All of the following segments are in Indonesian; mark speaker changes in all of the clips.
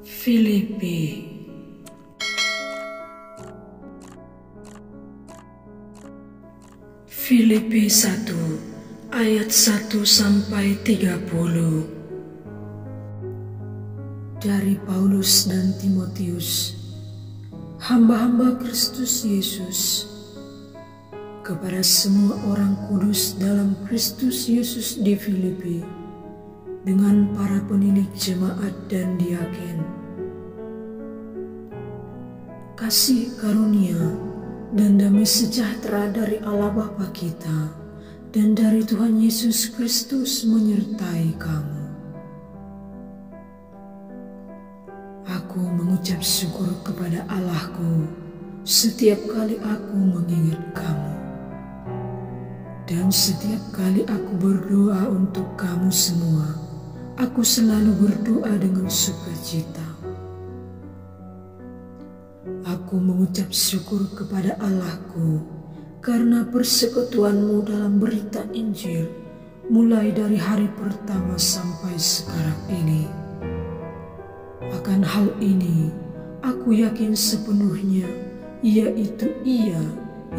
Speaker 1: Filipi. Filipi 1 ayat 1 sampai 30. Dari Paulus dan Timotius, hamba-hamba Kristus Yesus, kepada semua orang kudus dalam Kristus Yesus di Filipi, dengan para penilik jemaat dan diaken. Kasih karunia dan damai sejahtera dari Allah Bapa kita dan dari Tuhan Yesus Kristus menyertai kamu. Aku mengucap syukur kepada Allahku setiap kali aku mengingat kamu. Dan setiap kali aku berdoa untuk kamu semua, aku selalu berdoa dengan sukacita. Aku mengucap syukur kepada Allahku karena persekutuanmu dalam berita Injil mulai dari hari pertama sampai sekarang ini. Akan hal ini, aku yakin sepenuhnya, yaitu Ia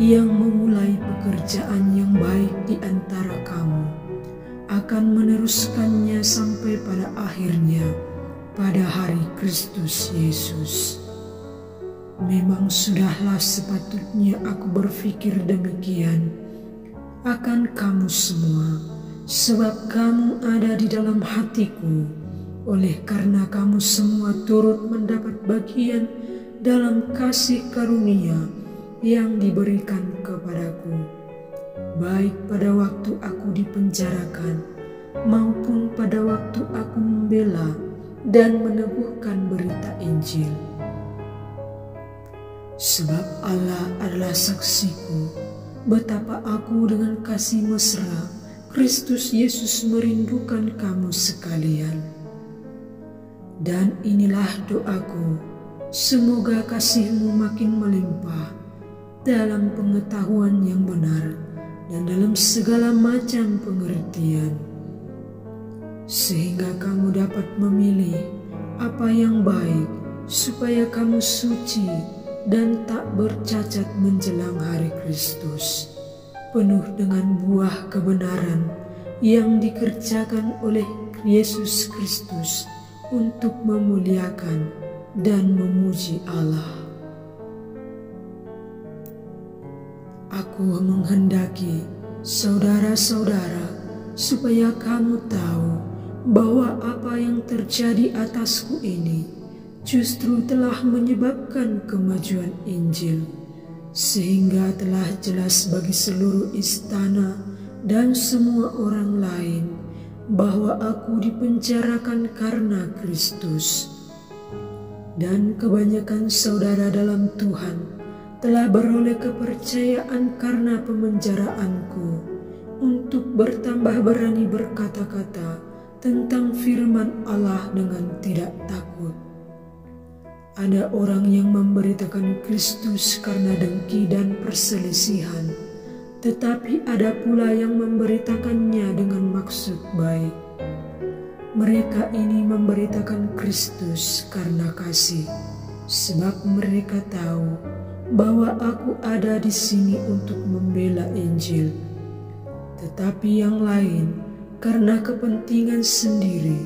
Speaker 1: yang memulai pekerjaan yang baik di antara kamu akan meneruskannya sampai pada akhirnya pada hari Kristus Yesus. Memang sudahlah sepatutnya aku berpikir demikian akan kamu semua, sebab kamu ada di dalam hatiku, oleh karena kamu semua turut mendapat bagian dalam kasih karunia yang diberikan kepadaku, baik pada waktu aku dipenjarakan maupun pada waktu aku membela dan meneguhkan berita Injil. Sebab Allah adalah saksiku betapa aku dengan kasih mesra Kristus Yesus merindukan kamu sekalian. Dan inilah doaku, semoga kasihmu makin melimpah dalam pengetahuan yang benar dan dalam segala macam pengertian, sehingga kamu dapat memilih apa yang baik, supaya kamu suci dan tak bercacat menjelang hari Kristus, penuh dengan buah kebenaran yang dikerjakan oleh Yesus Kristus untuk memuliakan dan memuji Allah. Aku menghendaki saudara-saudara supaya kamu tahu bahwa apa yang terjadi atasku ini justru telah menyebabkan kemajuan Injil, sehingga telah jelas bagi seluruh istana dan semua orang lain bahwa aku dipenjarakan karena Kristus. Dan kebanyakan saudara dalam Tuhan telah beroleh kepercayaan karena pemenjaraanku, untuk bertambah berani berkata-kata tentang firman Allah dengan tidak takut. Ada orang yang memberitakan Kristus karena dengki dan perselisihan, tetapi ada pula yang memberitakannya dengan maksud baik. Mereka ini memberitakan Kristus karena kasih, sebab mereka tahu bahwa aku ada di sini untuk membela Injil. Tetapi yang lain karena kepentingan sendiri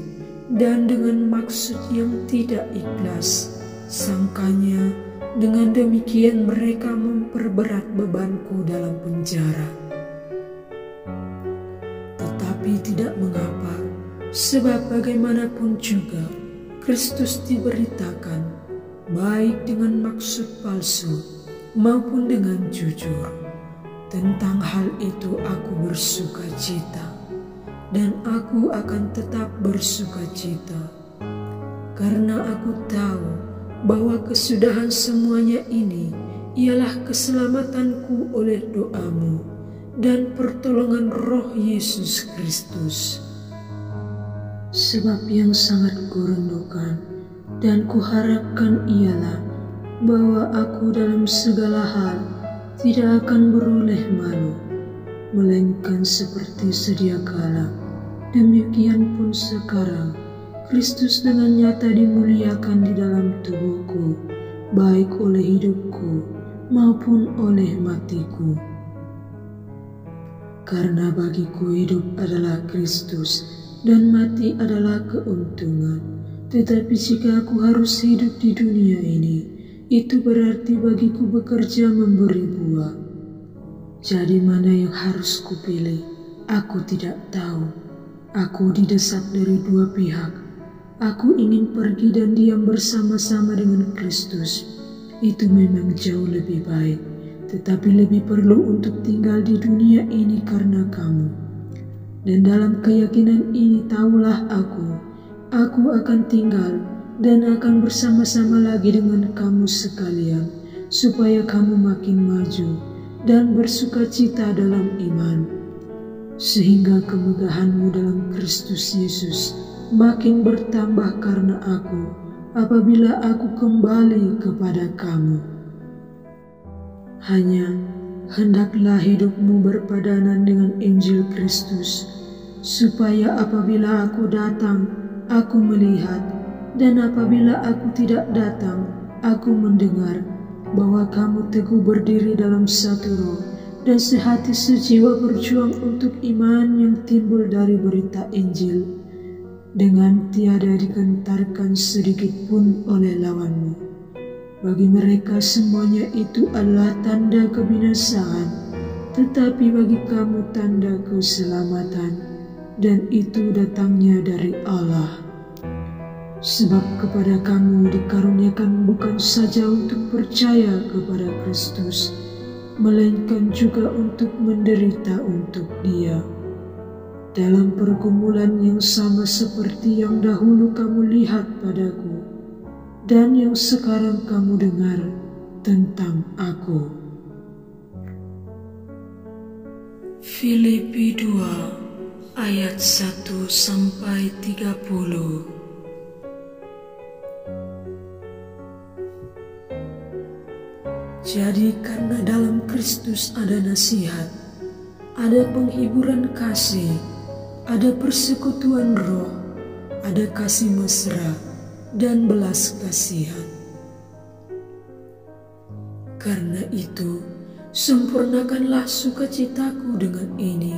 Speaker 1: dan dengan maksud yang tidak ikhlas, sangkanya dengan demikian mereka memperberat bebanku dalam penjara. Tetapi tidak mengapa, sebab bagaimanapun juga Kristus diberitakan, baik dengan maksud palsu maupun dengan jujur. Tentang hal itu aku bersuka cita, dan aku akan tetap bersuka cita, karena aku tahu bahwa kesudahan semuanya ini ialah keselamatanku oleh doamu dan pertolongan Roh Yesus Kristus. Sebab yang sangat kurindukan dan kuharapkan ialah bahwa aku dalam segala hal tidak akan beroleh malu, melainkan seperti sedia kala, demikian pun sekarang Kristus dengan nyata dimuliakan di dalam tubuhku, baik oleh hidupku maupun oleh matiku. Karena bagiku hidup adalah Kristus dan mati adalah keuntungan. Tetapi jika aku harus hidup di dunia ini, itu berarti bagiku bekerja memberi buah. Jadi mana yang harus kupilih? Aku tidak tahu. Aku didesak dari dua pihak. Aku ingin pergi dan diam bersama-sama dengan Kristus. Itu memang jauh lebih baik, tetapi lebih perlu untuk tinggal di dunia ini karena kamu. Dan dalam keyakinan ini tahulah aku akan tinggal dan akan bersama-sama lagi dengan kamu sekalian, supaya kamu makin maju dan bersukacita dalam iman, sehingga kemegahanmu dalam Kristus Yesus makin bertambah karena aku, apabila aku kembali kepada kamu. Hanya hendaklah hidupmu berpadanan dengan Injil Kristus, supaya apabila aku datang, aku melihat, dan apabila aku tidak datang, aku mendengar bahwa kamu teguh berdiri dalam satu roh dan sehati sejiwa berjuang untuk iman yang timbul dari berita Injil, dengan tiada digentarkan sedikit pun oleh lawanmu. Bagi mereka semuanya itu adalah tanda kebinasaan, tetapi bagi kamu tanda keselamatan, dan itu datangnya dari Allah. Sebab kepada kamu dikaruniakan bukan saja untuk percaya kepada Kristus, melainkan juga untuk menderita untuk Dia, dalam pergumulan yang sama seperti yang dahulu kamu lihat padaku, dan yang sekarang kamu dengar tentang aku. Filipi 2 ayat 1-30. Jadi karena dalam Kristus ada nasihat, ada penghiburan kasih, ada persekutuan roh, ada kasih mesra dan belas kasihan. Karena itu, sempurnakanlah sukacitaku dengan ini.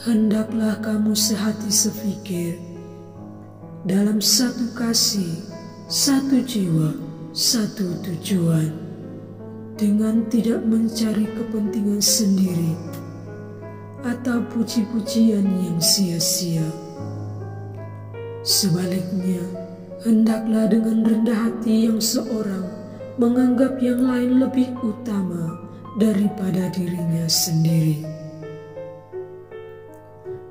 Speaker 1: Hendaklah kamu sehati sepikir, dalam satu kasih, satu jiwa, satu tujuan, dengan tidak mencari kepentingan sendiri atau puji-pujian yang sia-sia. Sebaliknya, hendaklah dengan rendah hati yang seorang menganggap yang lain lebih utama daripada dirinya sendiri.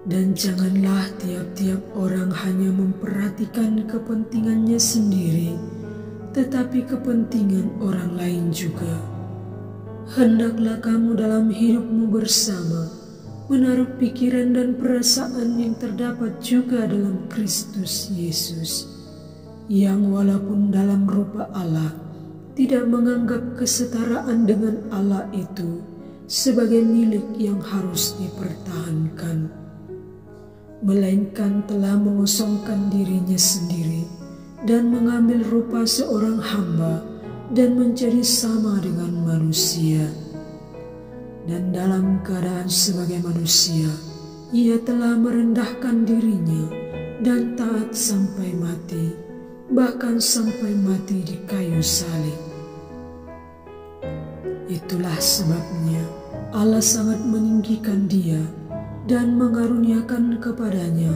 Speaker 1: Dan janganlah tiap-tiap orang hanya memperhatikan kepentingannya sendiri, tetapi kepentingan orang lain juga. Hendaklah kamu dalam hidupmu bersama menaruh pikiran dan perasaan yang terdapat juga dalam Kristus Yesus, yang walaupun dalam rupa Allah, tidak menganggap kesetaraan dengan Allah itu sebagai milik yang harus dipertahankan, melainkan telah mengosongkan dirinya sendiri dan mengambil rupa seorang hamba dan menjadi sama dengan manusia. Dan dalam keadaan sebagai manusia, ia telah merendahkan dirinya dan taat sampai mati, bahkan sampai mati di kayu salib. Itulah sebabnya Allah sangat meninggikan dia dan mengaruniakan kepadanya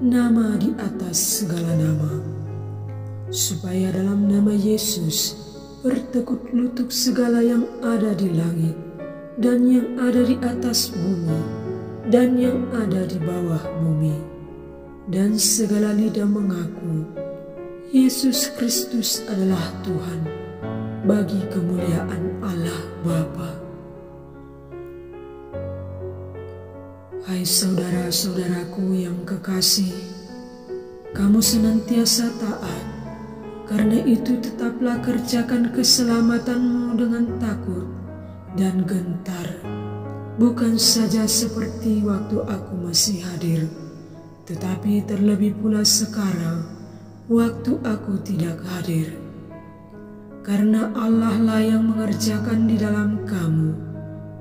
Speaker 1: nama di atas segala nama, supaya dalam nama Yesus bertekuk lutut segala yang ada di langit dan yang ada di atas bumi dan yang ada di bawah bumi, dan segala lidah mengaku Yesus Kristus adalah Tuhan, bagi kemuliaan Allah Bapa. Hai saudara-saudaraku yang kekasih, kamu senantiasa taat. Karena itu tetaplah kerjakan keselamatanmu dengan takut dan gentar, bukan saja seperti waktu aku masih hadir, tetapi terlebih pula sekarang, waktu aku tidak hadir. Karena Allah lah yang mengerjakan di dalam kamu,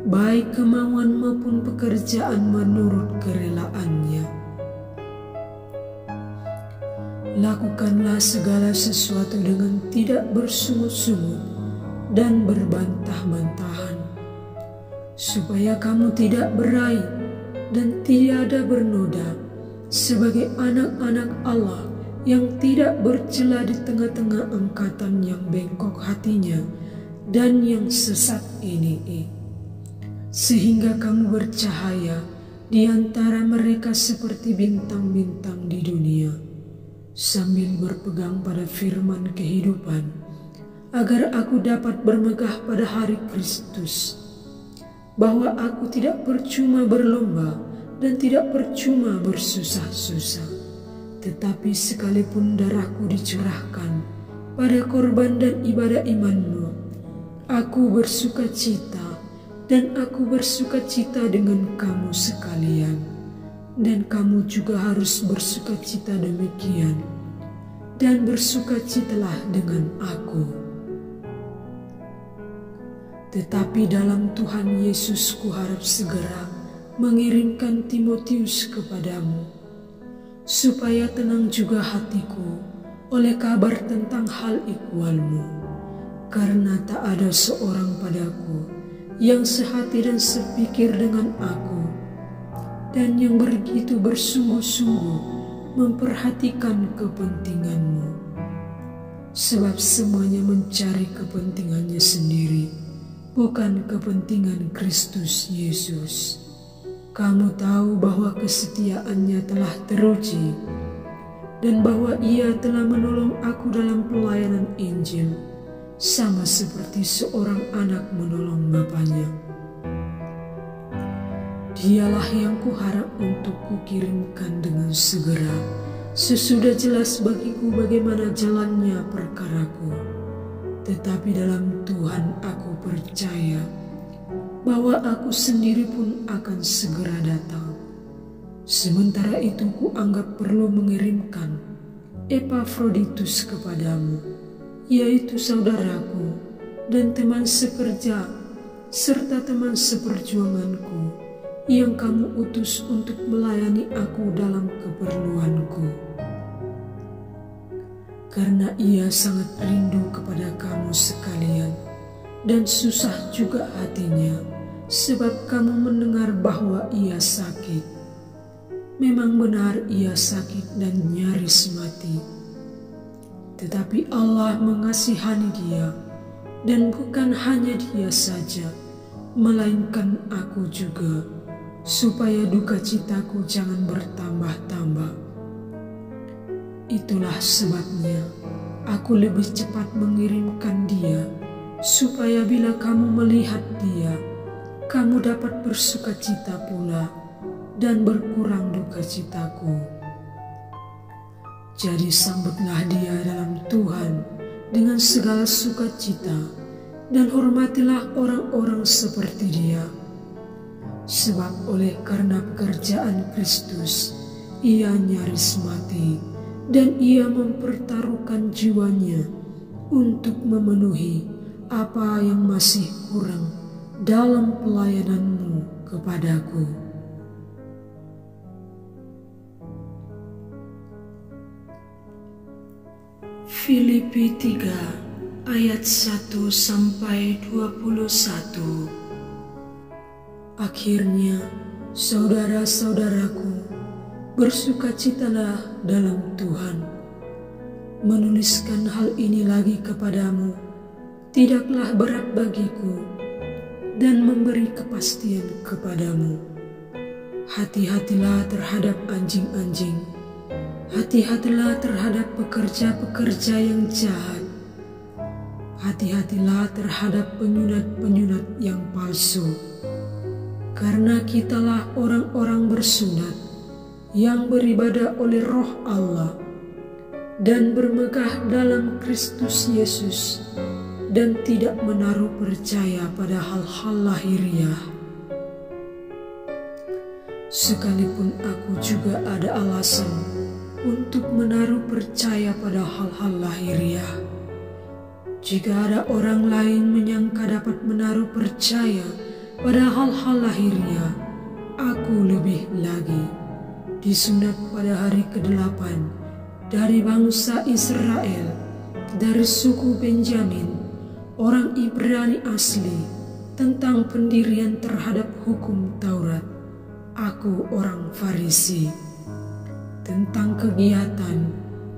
Speaker 1: baik kemauan maupun pekerjaan menurut kerelaannya. Lakukanlah segala sesuatu dengan tidak bersungut-sungut dan berbantah-bantahan, supaya kamu tidak beraib dan tiada bernoda sebagai anak-anak Allah yang tidak bercela di tengah-tengah angkatan yang bengkok hatinya dan yang sesat ini. Sehingga kamu bercahaya di antara mereka seperti bintang-bintang di dunia, sambil berpegang pada firman kehidupan, agar aku dapat bermegah pada hari Kristus, bahwa aku tidak percuma berlomba dan tidak percuma bersusah-susah. Tetapi sekalipun darahku dicurahkan pada korban dan ibadah imanmu, aku bersuka cita, dan aku bersuka cita dengan kamu sekalian, dan kamu juga harus bersuka cita demikian, dan bersuka citalah dengan aku. Tetapi dalam Tuhan Yesus kuharap segera mengirimkan Timotius kepadamu, supaya tenang juga hatiku oleh kabar tentang hal ikhwalmu, karena tak ada seorang padaku yang sehati dan sepikir dengan aku, dan yang begitu bersungguh-sungguh memperhatikan kepentinganmu. Sebab semuanya mencari kepentingannya sendiri, bukan kepentingan Kristus Yesus. Kamu tahu bahwa kesetiaannya telah teruji, dan bahwa ia telah menolong aku dalam pelayanan Injil, sama seperti seorang anak menolong bapaknya. Dialah yang kuharap untuk kukirimkan dengan segera, sesudah jelas bagiku bagaimana jalannya perkaraku. Tetapi dalam Tuhan aku percaya bahwa aku sendiri pun akan segera datang. Sementara itu kuanggap perlu mengirimkan Epafroditus kepadamu, yaitu saudaraku dan teman sekerja serta teman seperjuanganku, yang kamu utus untuk melayani aku dalam keperluanku. Karena ia sangat rindu kepada kamu sekalian, dan susah juga hatinya, sebab kamu mendengar bahwa ia sakit. Memang benar ia sakit dan nyaris mati. Tetapi Allah mengasihani dia, dan bukan hanya dia saja, melainkan aku juga, supaya duka citaku jangan bertambah-tambah. Itulah sebabnya aku lebih cepat mengirimkan dia, supaya bila kamu melihat dia, kamu dapat bersuka cita pula dan berkurang duka citaku. Jadi sambutlah dia dalam Tuhan dengan segala sukacita, dan hormatilah orang-orang seperti dia. Sebab karena pekerjaan Kristus, ia nyaris mati, dan ia mempertaruhkan jiwanya untuk memenuhi apa yang masih kurang dalam pelayananmu kepadaku. Filipi 3 ayat 1-21. Akhirnya, saudara-saudaraku, bersukacitalah dalam Tuhan. Menuliskan hal ini lagi kepadamu tidaklah berat bagiku, dan memberi kepastian kepadamu. Hati-hatilah terhadap anjing-anjing, hati-hatilah terhadap pekerja-pekerja yang jahat, hati-hatilah terhadap penyunat-penyunat yang palsu. Karena kitalah orang-orang bersunat yang beribadah oleh Roh Allah dan bermegah dalam Kristus Yesus, dan tidak menaruh percaya pada hal-hal lahiriah. Sekalipun aku juga ada alasan untuk menaruh percaya pada hal-hal lahiriah. Jika ada orang lain menyangka dapat menaruh percaya pada hal-hal lahiriah, aku lebih lagi. Disunat pada hari ke-8 dari bangsa Israel, dari suku Benjamin, orang Ibrani asli, tentang pendirian terhadap hukum Taurat. Aku orang Farisi. Tentang kegiatan,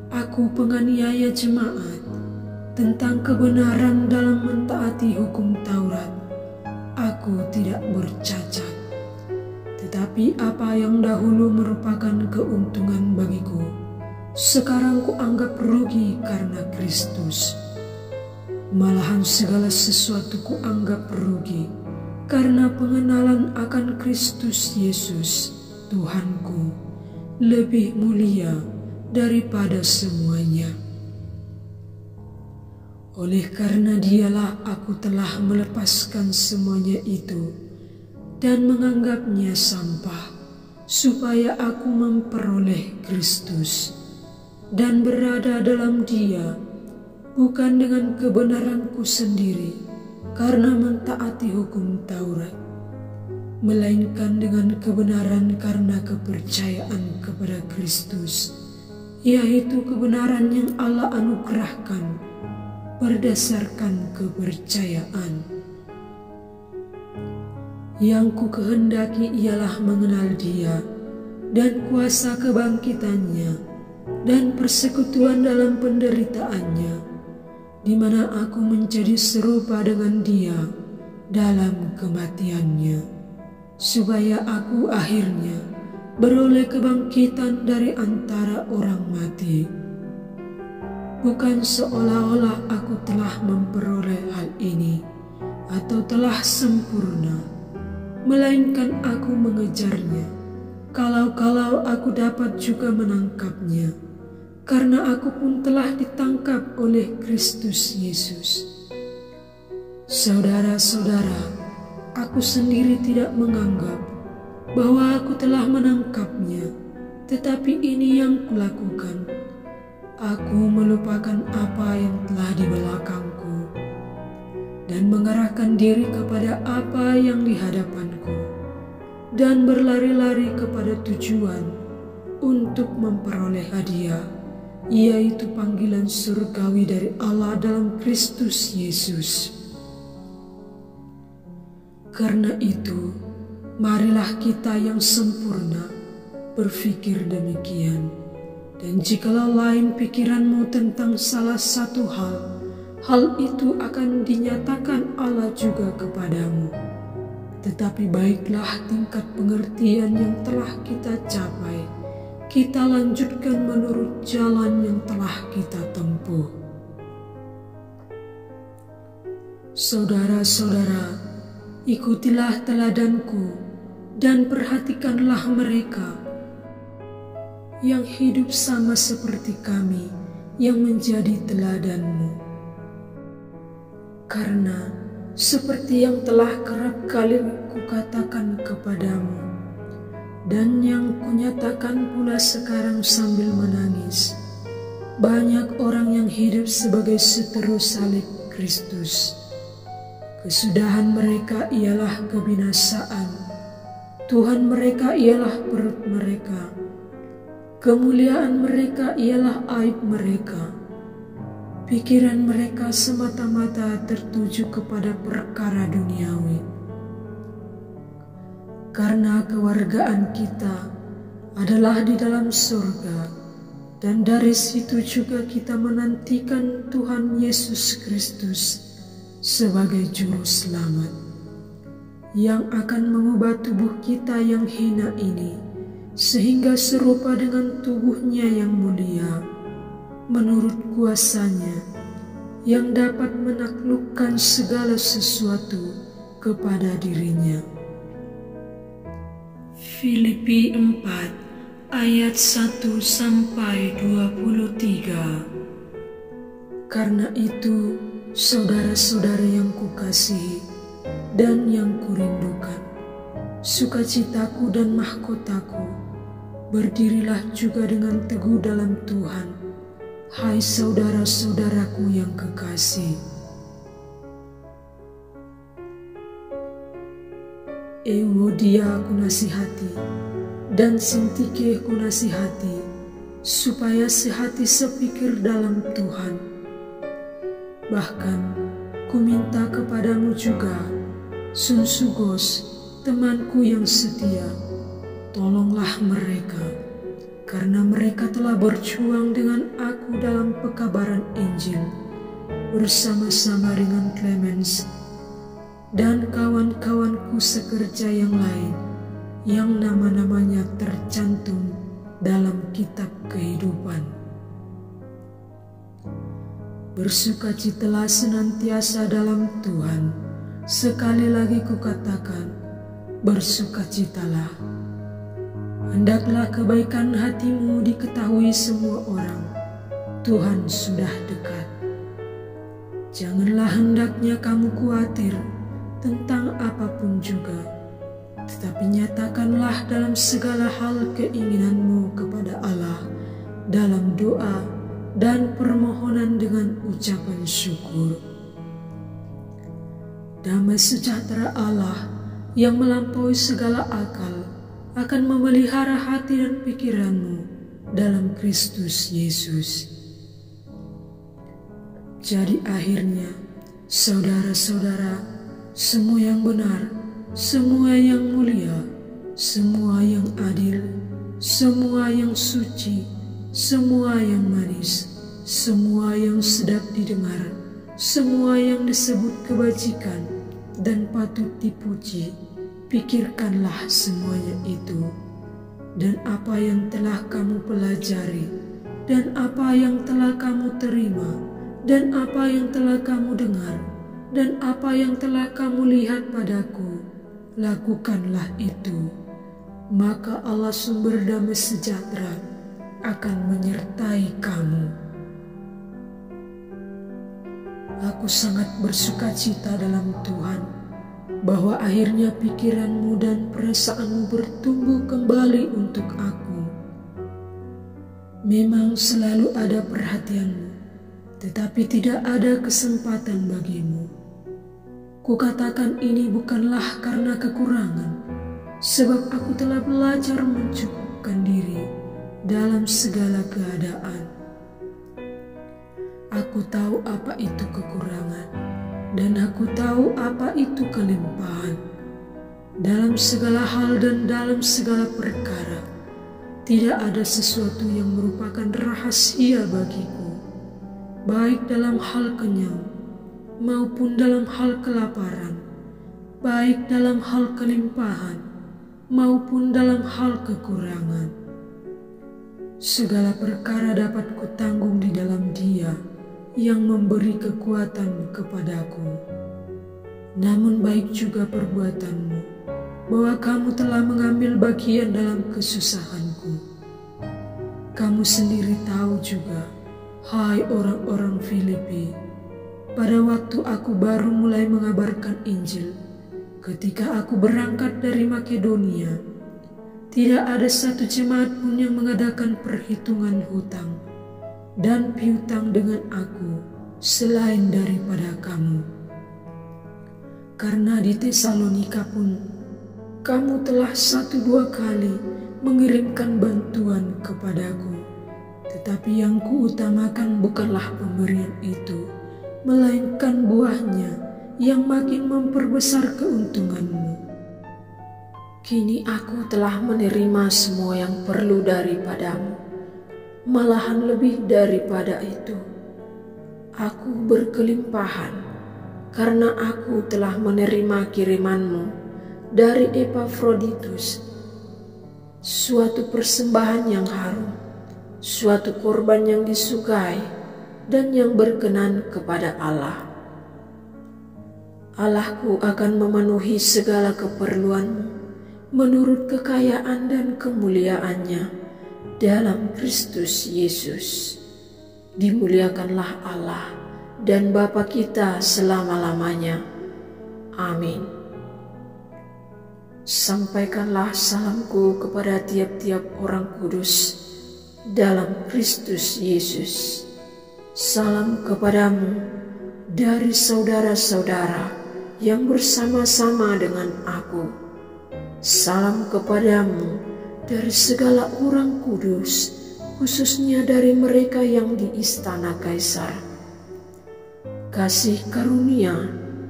Speaker 1: aku penganiaya jemaat. Tentang kebenaran dalam mentaati hukum Taurat, aku tidak bercacat. Tetapi apa yang dahulu merupakan keuntungan bagiku, sekarang kuanggap rugi karena Kristus. Malahan segala sesuatu kuanggap rugi karena pengenalan akan Kristus Yesus, Tuhanku, lebih mulia daripada semuanya. Oleh karena Dialah aku telah melepaskan semuanya itu dan menganggapnya sampah, supaya aku memperoleh Kristus dan berada dalam Dia, bukan dengan kebenaranku sendiri karena mentaati hukum Taurat, melainkan dengan kebenaran karena kepercayaan kepada Kristus, yaitu kebenaran yang Allah anugerahkan berdasarkan kepercayaan. Yang ku kehendaki ialah mengenal Dia dan kuasa kebangkitannya dan persekutuan dalam penderitaannya, di mana aku menjadi serupa dengan Dia dalam kematiannya, supaya aku akhirnya beroleh kebangkitan dari antara orang mati. Bukan seolah-olah aku telah memperoleh hal ini atau telah sempurna, melainkan aku mengejarnya, kalau-kalau aku dapat juga menangkapnya, karena aku pun telah ditangkap oleh Kristus Yesus. Saudara-saudara, aku sendiri tidak menganggap bahwa aku telah menangkapnya, tetapi ini yang kulakukan. Aku melupakan apa yang telah di belakangku dan mengarahkan diri kepada apa yang di hadapanku, dan berlari-lari kepada tujuan untuk memperoleh hadiah, yaitu panggilan surgawi dari Allah dalam Kristus Yesus. Karena itu, marilah kita yang sempurna berpikir demikian. Dan jikalau lain pikiranmu tentang salah satu hal itu akan dinyatakan Allah juga kepadamu. Tetapi baiklah tingkat pengertian yang telah kita capai, kita lanjutkan menurut jalan yang telah kita tempuh. Saudara-saudara, ikutilah teladanku dan perhatikanlah mereka yang hidup sama seperti kami yang menjadi teladanmu. Karena seperti yang telah kerap kali kukatakan kepadamu, dan yang kunyatakan pula sekarang sambil menangis, banyak orang yang hidup sebagai seteru salib Kristus. Kesudahan mereka ialah kebinasaan, Tuhan mereka ialah perut mereka, kemuliaan mereka ialah aib mereka. Pikiran mereka semata-mata tertuju kepada perkara duniawi. Karena kewargaan kita adalah di dalam surga, dan dari situ juga kita menantikan Tuhan Yesus Kristus sebagai Juru Selamat, yang akan mengubah tubuh kita yang hina ini sehingga serupa dengan tubuhnya yang mulia, menurut kuasanya yang dapat menaklukkan segala sesuatu kepada dirinya. Filipi 4 ayat 1-23. Karena itu, saudara-saudara yang kukasihi dan yang kurindukan, sukacitaku dan mahkotaku, Berdirilah juga dengan teguh dalam Tuhan, hai saudara-saudaraku yang kekasih. Euodia aku nasihati, dan Sintike ku nasihati, supaya sehati sepikir dalam Tuhan. Bahkan ku minta kepadamu juga, Sunsugos, temanku yang setia, tolonglah mereka, karena mereka telah berjuang dengan aku dalam pekabaran Injil, bersama-sama dengan Clemens dan kawan-kawanku sekerja yang lain, yang nama-namanya tercantum dalam kitab kehidupan. Bersukacitalah senantiasa dalam Tuhan. Sekali lagi kukatakan, bersukacitalah. Hendaklah kebaikan hatimu diketahui semua orang. Tuhan sudah dekat. Janganlah hendaknya kamu khawatir tentang apapun juga, tetapi nyatakanlah dalam segala hal keinginanmu kepada Allah dalam doa dan permohonan dengan ucapan syukur. Damai sejahtera Allah yang melampaui segala akal akan memelihara hati dan pikiranmu dalam Kristus Yesus. Jadi akhirnya, saudara-saudara, semua yang benar, semua yang mulia, semua yang adil, semua yang suci, semua yang manis, semua yang sedap didengar, semua yang disebut kebajikan dan patut dipuji, pikirkanlah semuanya itu. Dan apa yang telah kamu pelajari, dan apa yang telah kamu terima, dan apa yang telah kamu dengar, dan apa yang telah kamu lihat padaku, lakukanlah itu. Maka Allah sumber damai sejahtera akan menyertai kamu. Aku sangat bersukacita dalam Tuhan, bahwa akhirnya pikiranmu dan perasaanmu bertumbuh kembali untuk aku. Memang selalu ada perhatianmu, tetapi tidak ada kesempatan bagimu. Kukatakan ini bukanlah karena kekurangan, sebab aku telah belajar mencukupkan diri dalam segala keadaan. Aku tahu apa itu kekurangan, dan aku tahu apa itu kelimpahan. Dalam segala hal dan dalam segala perkara, tidak ada sesuatu yang merupakan rahasia bagiku, baik dalam hal kenyang maupun dalam hal kelaparan, baik dalam hal kelimpahan maupun dalam hal kekurangan. Segala perkara dapat kutanggung di dalam Dia yang memberi kekuatan kepadaku. Namun baik juga perbuatanmu, bahwa kamu telah mengambil bagian dalam kesusahanku. Kamu sendiri tahu juga, hai orang-orang Filipi, pada waktu aku baru mulai mengabarkan Injil, ketika aku berangkat dari Makedonia, tidak ada satu jemaat pun yang mengadakan perhitungan hutang dan piutang dengan aku selain daripada kamu. Karena di Tesalonika pun kamu telah 1-2 kali mengirimkan bantuan kepadaku, tetapi yang kuutamakan bukanlah pemberian itu, melainkan buahnya yang makin memperbesar keuntunganmu. Kini aku telah menerima semua yang perlu daripadamu, malahan lebih daripada itu. Aku berkelimpahan karena aku telah menerima kirimanmu dari Epafroditus, suatu persembahan yang harum, suatu korban yang disukai dan yang berkenan kepada Allah. Allahku akan memenuhi segala keperluanmu menurut kekayaan dan kemuliaannya dalam Kristus Yesus. Dimuliakanlah Allah dan Bapa kita selama-lamanya. Amin. Sampaikanlah salamku kepada tiap-tiap orang kudus dalam Kristus Yesus. Salam kepadamu dari saudara-saudara yang bersama-sama dengan aku. Salam kepadamu dari segala orang kudus, khususnya dari mereka yang di istana Kaisar. Kasih karunia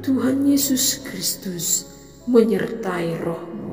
Speaker 1: Tuhan Yesus Kristus menyertai rohmu.